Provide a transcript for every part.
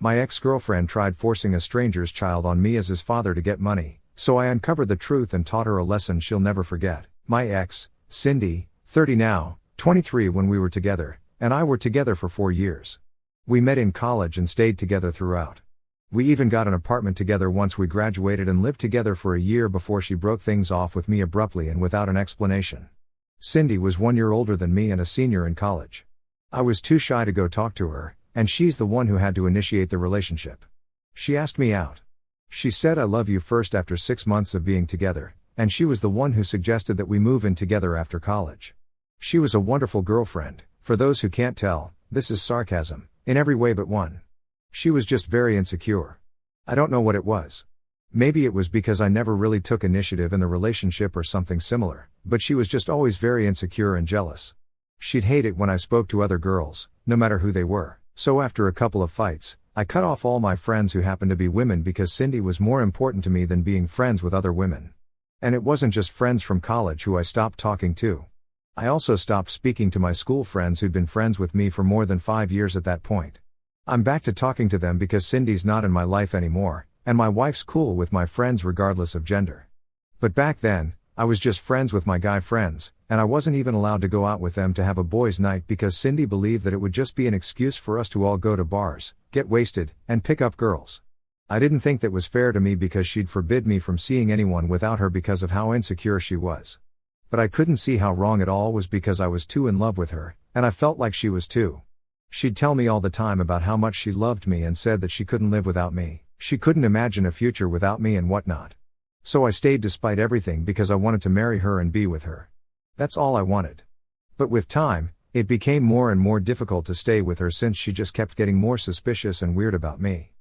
My ex-girlfriend tried forcing a stranger's child on me as his father to get money, so I uncovered the truth and taught her a lesson she'll never forget. My ex, Cindy, 30 now, 23 when we were together, and I were together for 4 years. We met in college and stayed together throughout. We even got an apartment together once we graduated and lived together for a year before she broke things off with me abruptly and without an explanation. Cindy was 1 year older than me and a senior in college. I was too shy to go talk to her, and she's the one who had to initiate the relationship. She asked me out. She said I love you first after 6 months of being together, and she was the one who suggested that we move in together after college. She was a wonderful girlfriend. For those who can't tell, this is sarcasm, in every way but one. She was just very insecure. I don't know what it was. Maybe it was because I never really took initiative in the relationship or something similar, but she was just always very insecure and jealous. She'd hate it when I spoke to other girls, no matter who they were. So after a couple of fights, I cut off all my friends who happened to be women because Cindy was more important to me than being friends with other women. And it wasn't just friends from college who I stopped talking to. I also stopped speaking to my school friends who'd been friends with me for more than 5 years at that point. I'm back to talking to them because Cindy's not in my life anymore, and my wife's cool with my friends regardless of gender. But back then, I was just friends with my guy friends, and I wasn't even allowed to go out with them to have a boys' night because Cindy believed that it would just be an excuse for us to all go to bars, get wasted, and pick up girls. I didn't think that was fair to me because she'd forbid me from seeing anyone without her because of how insecure she was. But I couldn't see how wrong it all was because I was too in love with her, and I felt like she was too. She'd tell me all the time about how much she loved me and said that she couldn't live without me, she couldn't imagine a future without me and whatnot. So I stayed despite everything because I wanted to marry her and be with her. That's all I wanted. But with time, it became more and more difficult to stay with her since she just kept getting more suspicious and weird about me.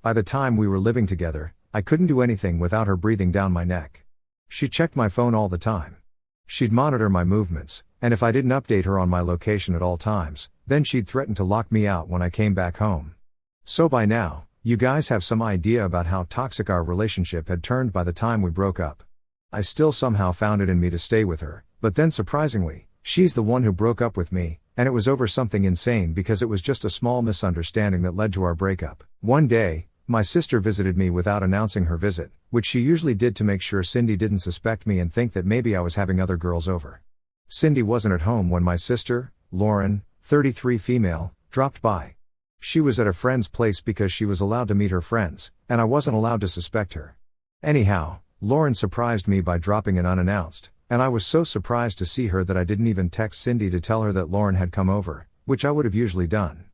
By the time we were living together, I couldn't do anything without her breathing down my neck. She checked my phone all the time. She'd monitor my movements, and if I didn't update her on my location at all times, then she'd threaten to lock me out when I came back home. So by now, you guys have some idea about how toxic our relationship had turned by the time we broke up. I still somehow found it in me to stay with her, but then surprisingly, she's the one who broke up with me, and it was over something insane because it was just a small misunderstanding that led to our breakup. One day, my sister visited me without announcing her visit, which she usually did to make sure Cindy didn't suspect me and think that maybe I was having other girls over. Cindy wasn't at home when my sister, Lauren, 33 female, dropped by. She was at a friend's place because she was allowed to meet her friends, and I wasn't allowed to suspect her. Anyhow, Lauren surprised me by dropping in unannounced, and I was so surprised to see her that I didn't even text Cindy to tell her that Lauren had come over, which I would have usually done.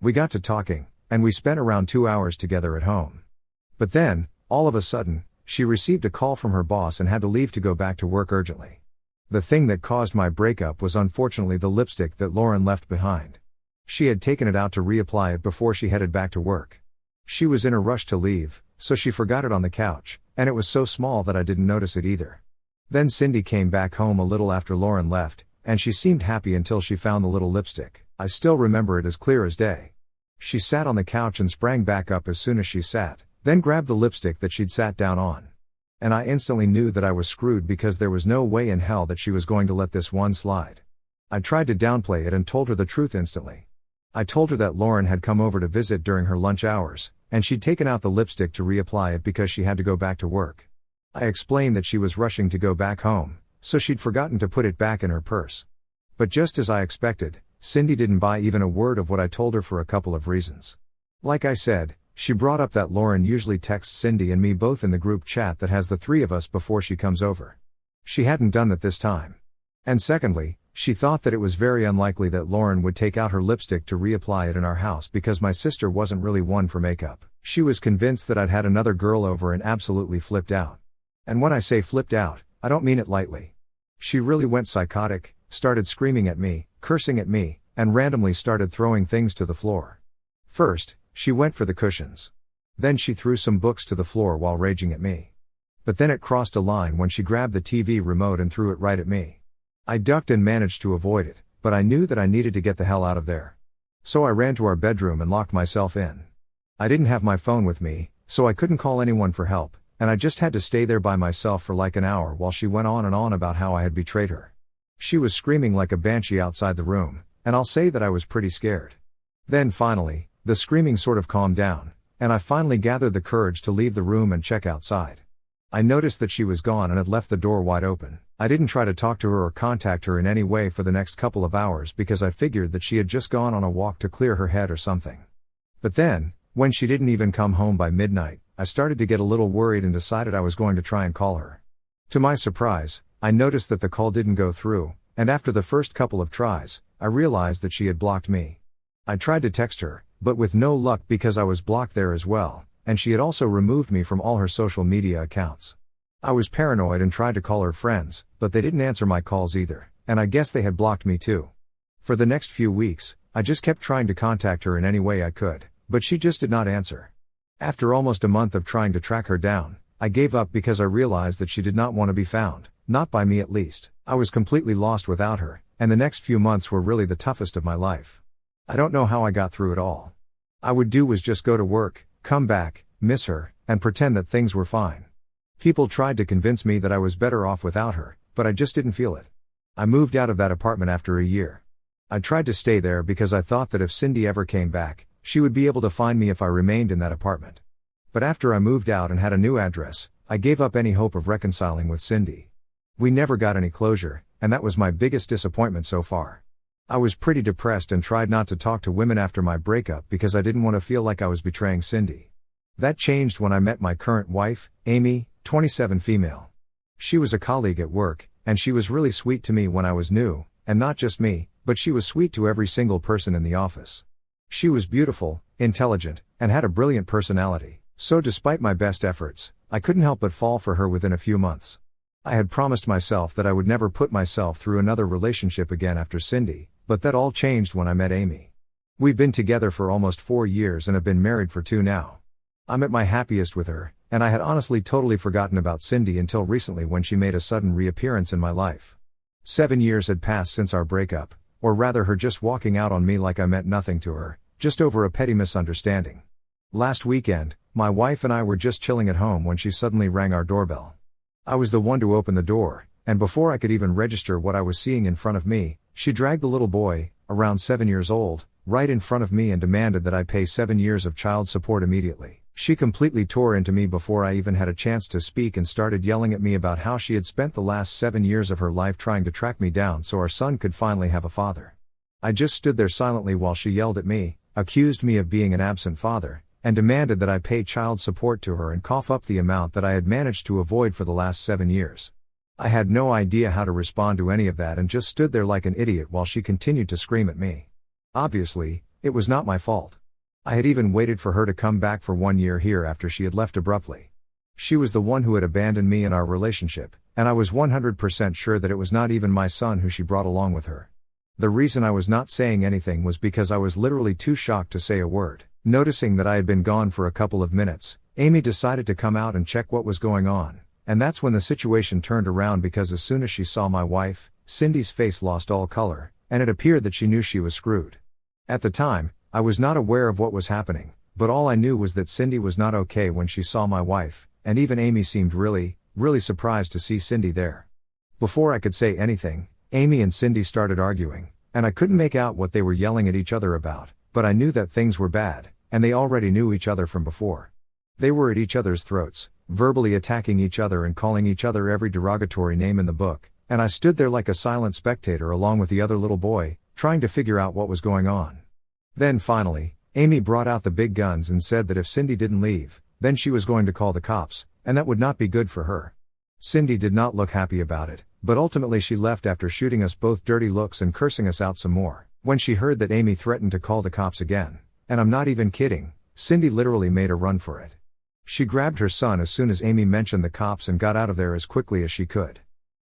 We got to talking, and we spent around 2 hours together at home. But then, all of a sudden, she received a call from her boss and had to leave to go back to work urgently. The thing that caused my breakup was unfortunately the lipstick that Lauren left behind. She had taken it out to reapply it before she headed back to work. She was in a rush to leave, so she forgot it on the couch, and it was so small that I didn't notice it either. Then Cindy came back home a little after Lauren left, and she seemed happy until she found the little lipstick. I still remember it as clear as day. She sat on the couch and sprang back up as soon as she sat, then grabbed the lipstick that she'd sat down on. And I instantly knew that I was screwed because there was no way in hell that she was going to let this one slide. I tried to downplay it and told her the truth instantly. I told her that Lauren had come over to visit during her lunch hours, and she'd taken out the lipstick to reapply it because she had to go back to work. I explained that she was rushing to go back home, so she'd forgotten to put it back in her purse. But just as I expected, Cindy didn't buy even a word of what I told her for a couple of reasons. Like I said, she brought up that Lauren usually texts Cindy and me both in the group chat that has the three of us before she comes over. She hadn't done that this time. And secondly, she thought that it was very unlikely that Lauren would take out her lipstick to reapply it in our house because my sister wasn't really one for makeup. She was convinced that I'd had another girl over and absolutely flipped out. And when I say flipped out, I don't mean it lightly. She really went psychotic, started screaming at me, cursing at me, and randomly started throwing things to the floor. First, she went for the cushions. Then she threw some books to the floor while raging at me. But then it crossed a line when she grabbed the TV remote and threw it right at me. I ducked and managed to avoid it, but I knew that I needed to get the hell out of there. So I ran to our bedroom and locked myself in. I didn't have my phone with me, so I couldn't call anyone for help, and I just had to stay there by myself for like an hour while she went on and on about how I had betrayed her. She was screaming like a banshee outside the room, and I'll say that I was pretty scared. Then finally, the screaming sort of calmed down, and I finally gathered the courage to leave the room and check outside. I noticed that she was gone and had left the door wide open. I didn't try to talk to her or contact her in any way for the next couple of hours because I figured that she had just gone on a walk to clear her head or something. But then, when she didn't even come home by midnight, I started to get a little worried and decided I was going to try and call her. To my surprise, I noticed that the call didn't go through, and after the first couple of tries, I realized that she had blocked me. I tried to text her, but with no luck because I was blocked there as well, and she had also removed me from all her social media accounts. I was paranoid and tried to call her friends, but they didn't answer my calls either, and I guess they had blocked me too. For the next few weeks, I just kept trying to contact her in any way I could, but she just did not answer. After almost a month of trying to track her down, I gave up because I realized that she did not want to be found, not by me at least. I was completely lost without her, and the next few months were really the toughest of my life. I don't know how I got through it all. I would do was just go to work, come back, miss her, and pretend that things were fine. People tried to convince me that I was better off without her, but I just didn't feel it. I moved out of that apartment after a year. I tried to stay there because I thought that if Cindy ever came back, she would be able to find me if I remained in that apartment. But after I moved out and had a new address, I gave up any hope of reconciling with Cindy. We never got any closure, and that was my biggest disappointment so far. I was pretty depressed and tried not to talk to women after my breakup because I didn't want to feel like I was betraying Cindy. That changed when I met my current wife, Amy, 27 female. She was a colleague at work, and she was really sweet to me when I was new, and not just me, but she was sweet to every single person in the office. She was beautiful, intelligent, and had a brilliant personality, so despite my best efforts, I couldn't help but fall for her within a few months. I had promised myself that I would never put myself through another relationship again after Cindy, but that all changed when I met Amy. We've been together for almost 4 years and have been married for 2 now. I'm at my happiest with her, and I had honestly totally forgotten about Cindy until recently when she made a sudden reappearance in my life. 7 years had passed since our breakup, or rather her just walking out on me like I meant nothing to her, just over a petty misunderstanding. Last weekend, my wife and I were just chilling at home when she suddenly rang our doorbell. I was the one to open the door, and before I could even register what I was seeing in front of me, she dragged the little boy, around 7 years old, right in front of me and demanded that I pay 7 years of child support immediately. She completely tore into me before I even had a chance to speak and started yelling at me about how she had spent the last 7 years of her life trying to track me down so our son could finally have a father. I just stood there silently while she yelled at me, accused me of being an absent father, and demanded that I pay child support to her and cough up the amount that I had managed to avoid for the last 7 years. I had no idea how to respond to any of that and just stood there like an idiot while she continued to scream at me. Obviously, it was not my fault. I had even waited for her to come back for 1 year here after she had left abruptly. She was the one who had abandoned me in our relationship, and I was 100% sure that it was not even my son who she brought along with her. The reason I was not saying anything was because I was literally too shocked to say a word. Noticing that I had been gone for a couple of minutes, Amy decided to come out and check what was going on, and that's when the situation turned around because as soon as she saw my wife, Cindy's face lost all color, and it appeared that she knew she was screwed. At the time, I was not aware of what was happening, but all I knew was that Cindy was not okay when she saw my wife, and even Amy seemed really surprised to see Cindy there. Before I could say anything, Amy and Cindy started arguing, and I couldn't make out what they were yelling at each other about, but I knew that things were bad, and they already knew each other from before. They were at each other's throats, verbally attacking each other and calling each other every derogatory name in the book, and I stood there like a silent spectator along with the other little boy, trying to figure out what was going on. Then finally, Amy brought out the big guns and said that if Cindy didn't leave, then she was going to call the cops, and that would not be good for her. Cindy did not look happy about it, but ultimately she left after shooting us both dirty looks and cursing us out some more. When she heard that Amy threatened to call the cops again, and I'm not even kidding, Cindy literally made a run for it. She grabbed her son as soon as Amy mentioned the cops and got out of there as quickly as she could.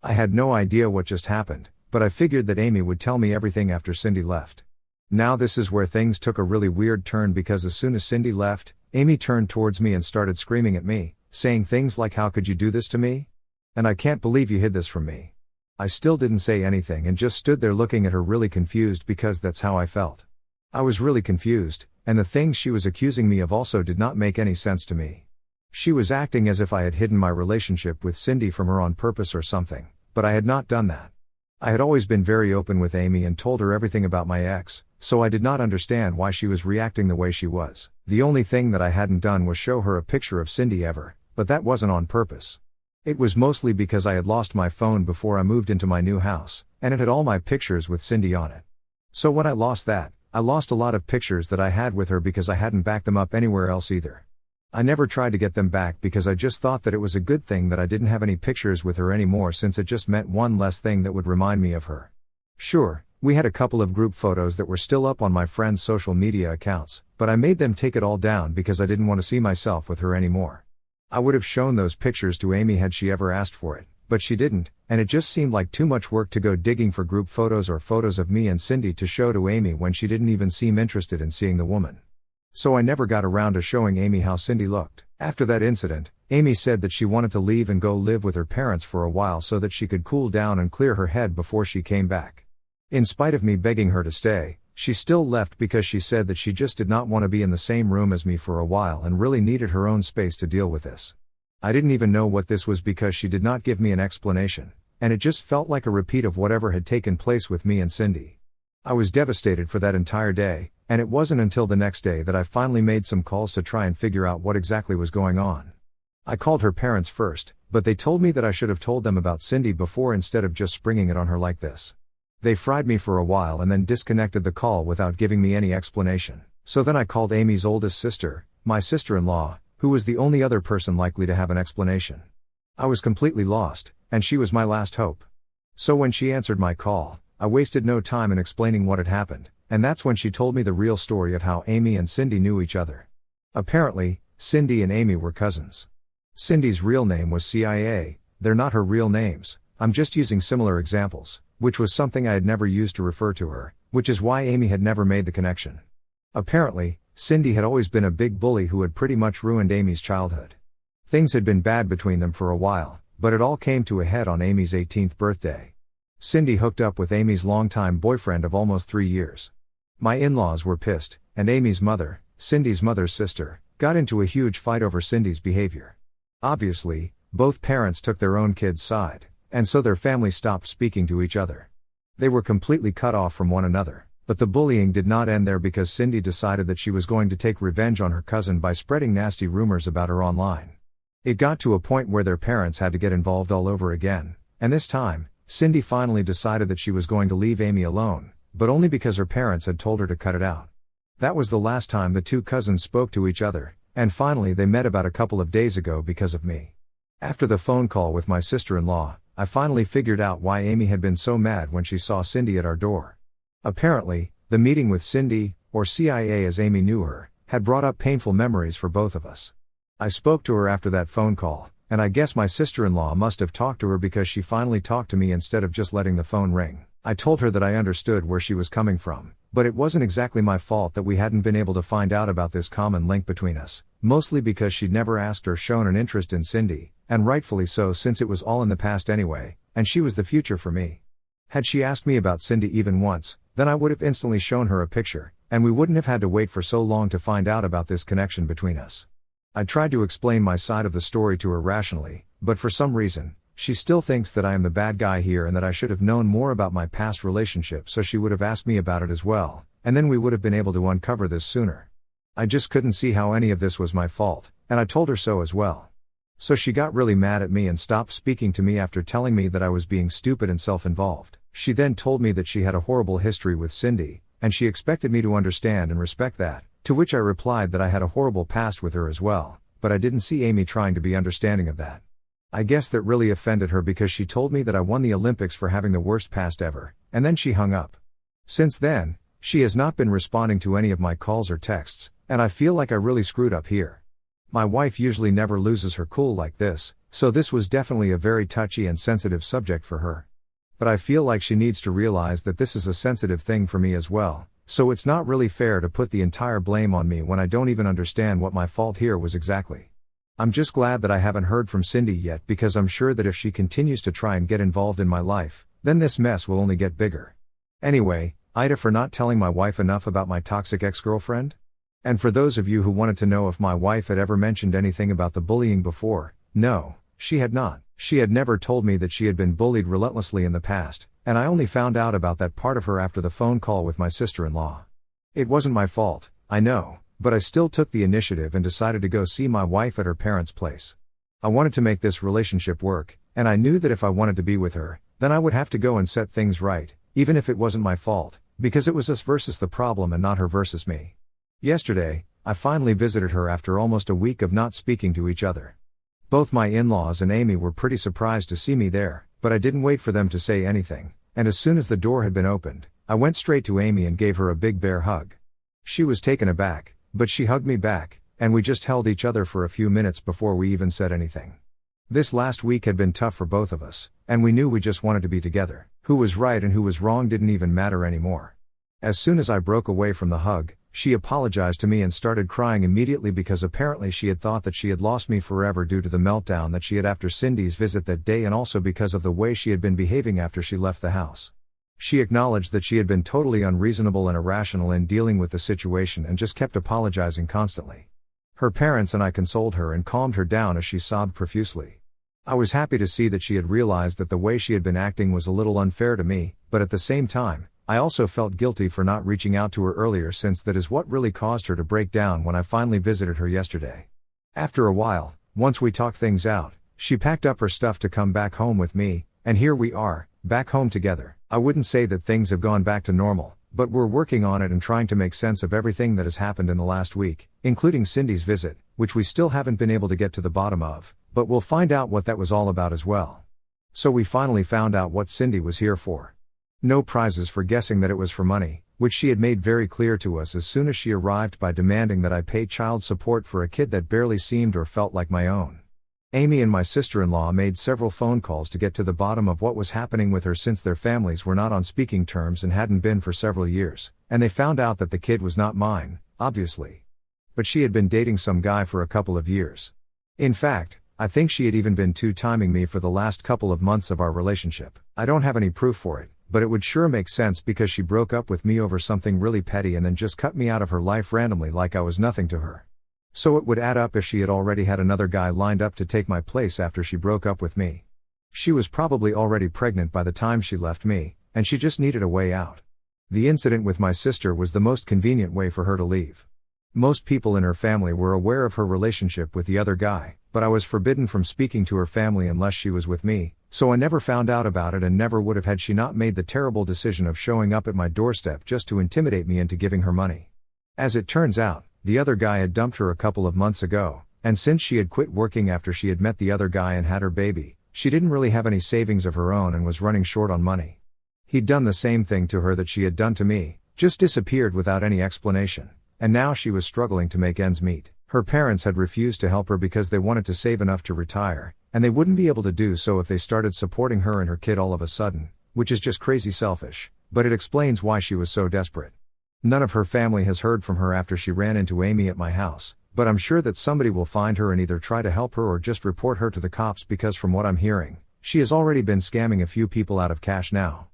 I had no idea what just happened, but I figured that Amy would tell me everything after Cindy left. Now this is where things took a really weird turn because as soon as Cindy left, Amy turned towards me and started screaming at me, saying things like, "How could you do this to me? And I can't believe you hid this from me." I still didn't say anything and just stood there looking at her really confused because that's how I felt. I was really confused, and the things she was accusing me of also did not make any sense to me. She was acting as if I had hidden my relationship with Cindy from her on purpose or something, but I had not done that. I had always been very open with Amy and told her everything about my ex, so I did not understand why she was reacting the way she was. The only thing that I hadn't done was show her a picture of Cindy ever, but that wasn't on purpose. It was mostly because I had lost my phone before I moved into my new house, and it had all my pictures with Cindy on it. So when I lost that, I lost a lot of pictures that I had with her because I hadn't backed them up anywhere else either. I never tried to get them back because I just thought that it was a good thing that I didn't have any pictures with her anymore, since it just meant one less thing that would remind me of her. Sure, we had a couple of group photos that were still up on my friends' social media accounts, but I made them take it all down because I didn't want to see myself with her anymore. I would have shown those pictures to Amy had she ever asked for it, but she didn't, and it just seemed like too much work to go digging for group photos or photos of me and Cindy to show to Amy when she didn't even seem interested in seeing the woman. So I never got around to showing Amy how Cindy looked. After that incident, Amy said that she wanted to leave and go live with her parents for a while so that she could cool down and clear her head before she came back. In spite of me begging her to stay, she still left because she said that she just did not want to be in the same room as me for a while and really needed her own space to deal with this. I didn't even know what this was because she did not give me an explanation, and it just felt like a repeat of whatever had taken place with me and Cindy. I was devastated for that entire day, and it wasn't until the next day that I finally made some calls to try and figure out what exactly was going on. I called her parents first, but they told me that I should have told them about Cindy before instead of just springing it on her like this. They fried me for a while and then disconnected the call without giving me any explanation. So then I called Amy's oldest sister, my sister-in-law, who was the only other person likely to have an explanation. I was completely lost, and she was my last hope. So when she answered my call, I wasted no time in explaining what had happened, and that's when she told me the real story of how Amy and Cindy knew each other. Apparently, Cindy and Amy were cousins. Cindy's real name was CIA, they're not her real names, I'm just using similar examples, which was something I had never used to refer to her, which is why Amy had never made the connection. Apparently, Cindy had always been a big bully who had pretty much ruined Amy's childhood. Things had been bad between them for a while, but it all came to a head on Amy's 18th birthday. Cindy hooked up with Amy's longtime boyfriend of almost 3 years. My in-laws were pissed, and Amy's mother, Cindy's mother's sister, got into a huge fight over Cindy's behavior. Obviously, both parents took their own kid's side, and so their families stopped speaking to each other. They were completely cut off from one another, but the bullying did not end there because Cindy decided that she was going to take revenge on her cousin by spreading nasty rumors about her online. It got to a point where their parents had to get involved all over again, and this time, Cindy finally decided that she was going to leave Amy alone, but only because her parents had told her to cut it out. That was the last time the two cousins spoke to each other, and finally they met about a couple of days ago because of me. After the phone call with my sister-in-law, I finally figured out why Amy had been so mad when she saw Cindy at our door. Apparently, the meeting with Cindy, or CIA as Amy knew her, had brought up painful memories for both of us. I spoke to her after that phone call, and I guess my sister-in-law must have talked to her because she finally talked to me instead of just letting the phone ring. I told her that I understood where she was coming from, but it wasn't exactly my fault that we hadn't been able to find out about this common link between us, mostly because she'd never asked or shown an interest in Cindy, and rightfully so since it was all in the past anyway, and she was the future for me. Had she asked me about Cindy even once, then I would have instantly shown her a picture, and we wouldn't have had to wait for so long to find out about this connection between us. I tried to explain my side of the story to her rationally, but for some reason, she still thinks that I am the bad guy here and that I should have known more about my past relationship, so she would have asked me about it as well, and then we would have been able to uncover this sooner. I just couldn't see how any of this was my fault, and I told her so as well. So she got really mad at me and stopped speaking to me after telling me that I was being stupid and self-involved. She then told me that she had a horrible history with Cindy, and she expected me to understand and respect that, to which I replied that I had a horrible past with her as well, but I didn't see Amy trying to be understanding of that. I guess that really offended her because she told me that I won the Olympics for having the worst past ever, and then she hung up. Since then, she has not been responding to any of my calls or texts, and I feel like I really screwed up here. My wife usually never loses her cool like this, so this was definitely a very touchy and sensitive subject for her. But I feel like she needs to realize that this is a sensitive thing for me as well, so it's not really fair to put the entire blame on me when I don't even understand what my fault here was exactly. I'm just glad that I haven't heard from Cindy yet because I'm sure that if she continues to try and get involved in my life, then this mess will only get bigger. Anyway, Ida for not telling my wife enough about my toxic ex-girlfriend? And for those of you who wanted to know if my wife had ever mentioned anything about the bullying before, no, she had not. She had never told me that she had been bullied relentlessly in the past, and I only found out about that part of her after the phone call with my sister-in-law. It wasn't my fault, I know, but I still took the initiative and decided to go see my wife at her parents' place. I wanted to make this relationship work, and I knew that if I wanted to be with her, then I would have to go and set things right, even if it wasn't my fault, because it was us versus the problem and not her versus me. Yesterday, I finally visited her after almost a week of not speaking to each other. Both my in-laws and Amy were pretty surprised to see me there, but I didn't wait for them to say anything, and as soon as the door had been opened, I went straight to Amy and gave her a big bear hug. She was taken aback, but she hugged me back, and we just held each other for a few minutes before we even said anything. This last week had been tough for both of us, and we knew we just wanted to be together. Who was right and who was wrong didn't even matter anymore. As soon as I broke away from the hug, she apologized to me and started crying immediately because apparently she had thought that she had lost me forever due to the meltdown that she had after Cindy's visit that day and also because of the way she had been behaving after she left the house. She acknowledged that she had been totally unreasonable and irrational in dealing with the situation and just kept apologizing constantly. Her parents and I consoled her and calmed her down as she sobbed profusely. I was happy to see that she had realized that the way she had been acting was a little unfair to me, but at the same time, I also felt guilty for not reaching out to her earlier since that is what really caused her to break down when I finally visited her yesterday. After a while, once we talked things out, she packed up her stuff to come back home with me, and here we are, back home together. I wouldn't say that things have gone back to normal, but we're working on it and trying to make sense of everything that has happened in the last week, including Cindy's visit, which we still haven't been able to get to the bottom of, but we'll find out what that was all about as well. So we finally found out what Cindy was here for. No prizes for guessing that it was for money, which she had made very clear to us as soon as she arrived by demanding that I pay child support for a kid that barely seemed or felt like my own. Amy and my sister-in-law made several phone calls to get to the bottom of what was happening with her since their families were not on speaking terms and hadn't been for several years, and they found out that the kid was not mine, obviously. But she had been dating some guy for a couple of years. In fact, I think she had even been two-timing me for the last couple of months of our relationship. I don't have any proof for it, but it would sure make sense because she broke up with me over something really petty and then just cut me out of her life randomly like I was nothing to her. So it would add up if she had already had another guy lined up to take my place after she broke up with me. She was probably already pregnant by the time she left me, and she just needed a way out. The incident with my sister was the most convenient way for her to leave. Most people in her family were aware of her relationship with the other guy, but I was forbidden from speaking to her family unless she was with me, so I never found out about it and never would have had she not made the terrible decision of showing up at my doorstep just to intimidate me into giving her money. As it turns out, the other guy had dumped her a couple of months ago, and since she had quit working after she had met the other guy and had her baby, she didn't really have any savings of her own and was running short on money. He'd done the same thing to her that she had done to me, just disappeared without any explanation, and now she was struggling to make ends meet. Her parents had refused to help her because they wanted to save enough to retire, and they wouldn't be able to do so if they started supporting her and her kid all of a sudden, which is just crazy selfish, but it explains why she was so desperate. None of her family has heard from her after she ran into Amy at my house, but I'm sure that somebody will find her and either try to help her or just report her to the cops because from what I'm hearing, she has already been scamming a few people out of cash now.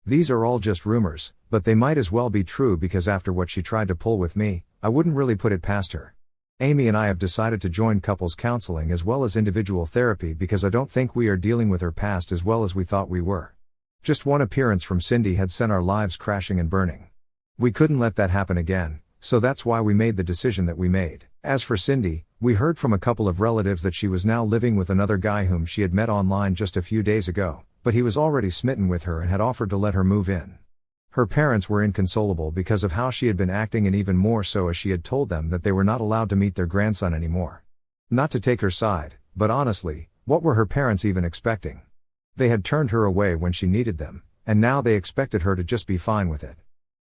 These are all just rumors, but they might as well be true because after what she tried to pull with me, I wouldn't really put it past her. Amy and I have decided to join couples counseling as well as individual therapy because I don't think we are dealing with her past as well as we thought we were. Just one appearance from Cindy had sent our lives crashing and burning. We couldn't let that happen again, so that's why we made the decision that we made. As for Cindy, we heard from a couple of relatives that she was now living with another guy whom she had met online just a few days ago, but he was already smitten with her and had offered to let her move in. Her parents were inconsolable because of how she had been acting and even more so as she had told them that they were not allowed to meet their grandson anymore. Not to take her side, but honestly, what were her parents even expecting? They had turned her away when she needed them, and now they expected her to just be fine with it.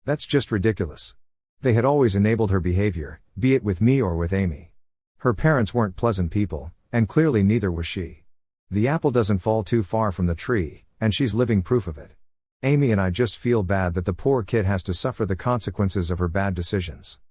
That's just ridiculous. They had always enabled her behavior, be it with me or with Amy. Her parents weren't pleasant people, and clearly neither was she. The apple doesn't fall too far from the tree, and she's living proof of it. Amy and I just feel bad that the poor kid has to suffer the consequences of her bad decisions.